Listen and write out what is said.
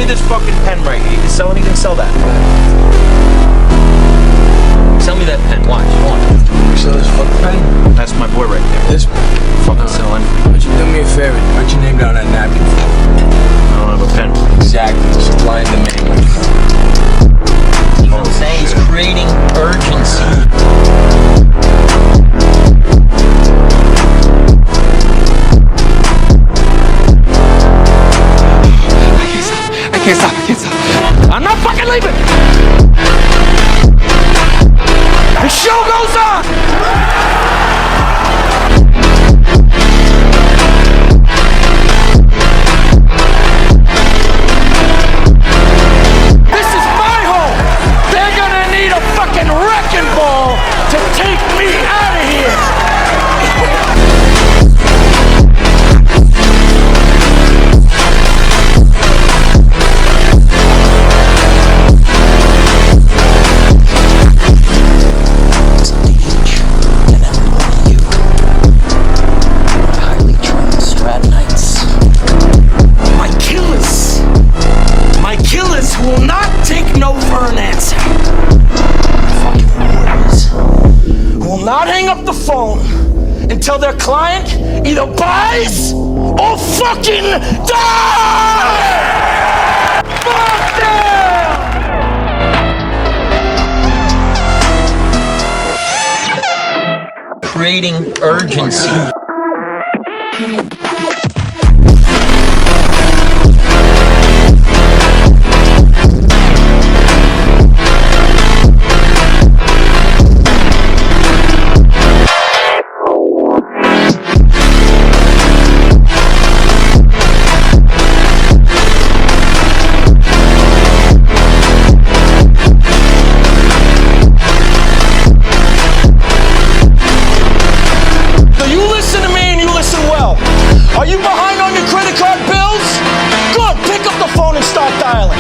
this fucking pen right here. You can sell anything, sell that. Sell me that pen. Watch. You sell this fucking pen? That's my boy right there. This one? Fucking sell anything. Why don't you do me a favor? Write your name down on that napkin for me? I don't have a pen. Exactly. Supplying the name. You know what I'm saying? He's creating urgency. I can't stop. I'm not fucking leaving! The show goes on! This is my home! They're gonna need a fucking wrecking ball to take me out of here! Will not take no for an answer. Fucking warriors will not hang up the phone until their client either buys or fucking dies! Fuck them! Creating urgency. Are you behind on your credit card bills? Good, pick up the phone and start dialing.